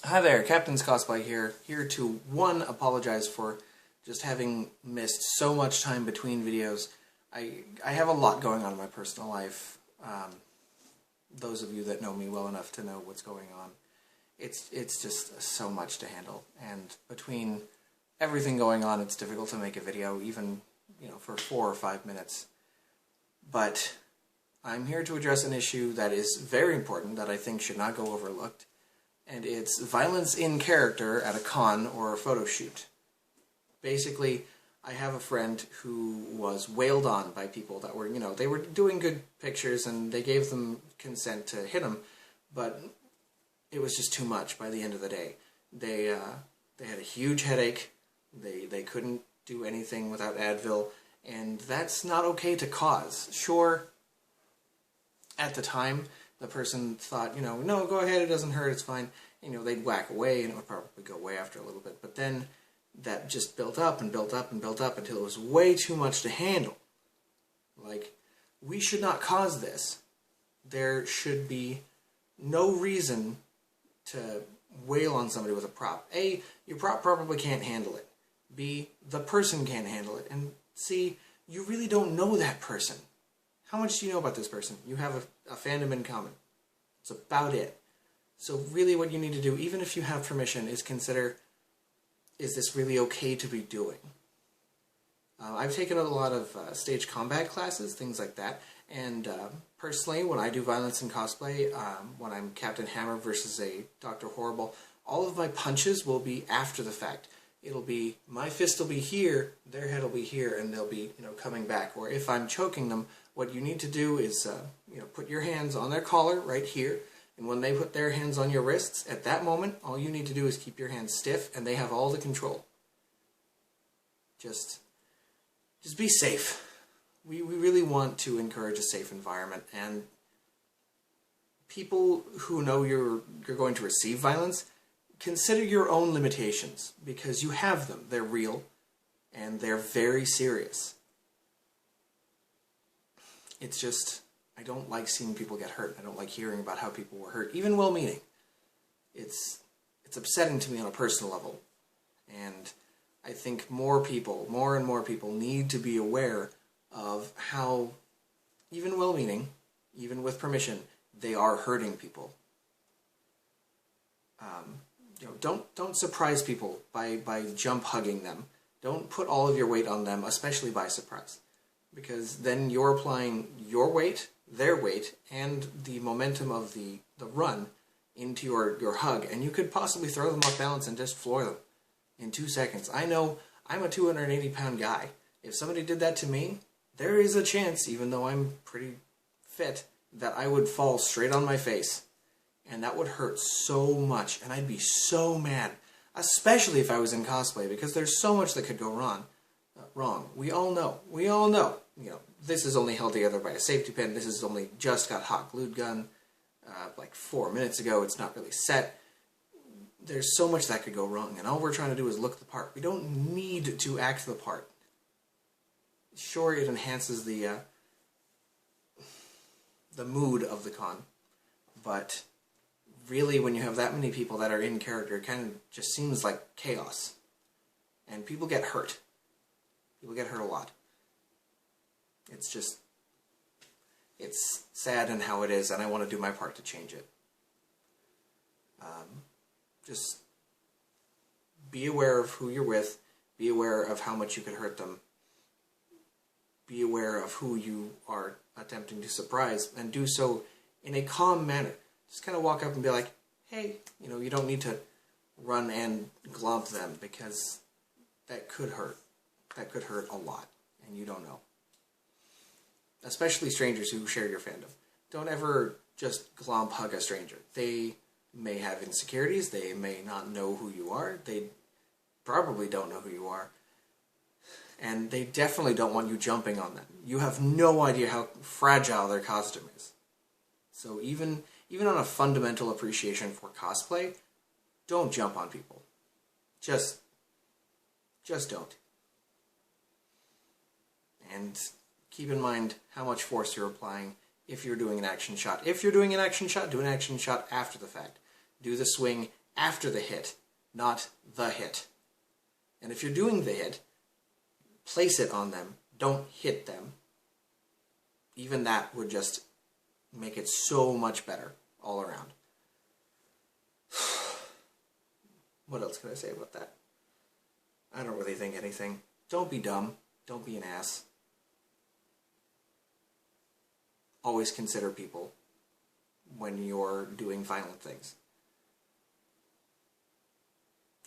Hi there, Captain's Cosplay here to, one, apologize for just having missed so much time between videos. I have a lot going on in my personal life. Those of you that know me well enough to know what's going on. It's just so much to handle, and between everything going on, it's difficult to make a video, even, for 4 or 5 minutes. But I'm here to address an issue that is very important, that I think should not go overlooked. And it's violence in character at a con or a photo shoot. Basically, I have a friend who was wailed on by people that were, they were doing good pictures and they gave them consent to hit him, but it was just too much by the end of the day. They had a huge headache, they couldn't do anything without Advil, and that's not okay to cause. Sure, at the time, the person thought, no, go ahead, it doesn't hurt, it's fine. They'd whack away, and it would probably go away after a little bit. But then that just built up and built up and built up until it was way too much to handle. Like, we should not cause this. There should be no reason to wail on somebody with a prop. A, your prop probably can't handle it. B, the person can't handle it. And C, you really don't know that person. How much do you know about this person? You have a fandom in common. That's about it. So really what you need to do, even if you have permission, is consider, is this really okay to be doing? I've taken a lot of stage combat classes, things like that, and personally, when I do violence in cosplay, when I'm Captain Hammer versus a Dr. Horrible, all of my punches will be after the fact. It'll be, my fist will be here, their head will be here, and they'll be, coming back. Or if I'm choking them, what you need to do is, put your hands on their collar right here, and when they put their hands on your wrists, at that moment, all you need to do is keep your hands stiff, and they have all the control. Just be safe. We really want to encourage a safe environment, and people who know you're going to receive violence, consider your own limitations, because you have them. They're real, and they're very serious. It's just, I don't like seeing people get hurt. I don't like hearing about how people were hurt, even well-meaning. It's upsetting to me on a personal level, and I think more and more people need to be aware of how, even well-meaning, even with permission, they are hurting people. Don't surprise people by jump hugging them. Don't put all of your weight on them, especially by surprise, because then you're applying your weight, their weight, and the momentum of the run into your hug, and you could possibly throw them off balance and just floor them in 2 seconds. I know I'm a 280-pound guy. If somebody did that to me, there is a chance, even though I'm pretty fit, that I would fall straight on my face. And that would hurt so much, and I'd be so mad, especially if I was in cosplay, because there's so much that could go wrong. We all know. This is only held together by a safety pin. This is only just got hot glued gun, like 4 minutes ago. It's not really set. There's so much that could go wrong, and all we're trying to do is look the part. We don't need to act the part. Sure, it enhances the mood of the con, but really, when you have that many people that are in character, it kind of just seems like chaos. And people get hurt. People get hurt a lot. It's sad in how it is, and I want to do my part to change it. Just be aware of who you're with. Be aware of how much you could hurt them. Be aware of who you are attempting to surprise, and do so in a calm manner. Just kind of walk up and be like, hey, you don't need to run and glomp them, because that could hurt. That could hurt a lot, and you don't know. Especially strangers who share your fandom. Don't ever just glomp hug a stranger. They may have insecurities, they may not know who you are, they probably don't know who you are, and they definitely don't want you jumping on them. You have no idea how fragile their costume is. So even on a fundamental appreciation for cosplay, don't jump on people. Just don't. And keep in mind how much force you're applying if you're doing an action shot. If you're doing an action shot, do an action shot after the fact. Do the swing after the hit, not the hit. And if you're doing the hit, place it on them. Don't hit them. Even that would just make it so much better all around. What else can I say about that? I don't really think anything. Don't be dumb. Don't be an ass. Always consider people when you're doing violent things.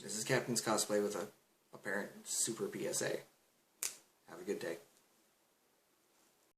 This is Captain's Cosplay with a apparent super PSA. Have a good day.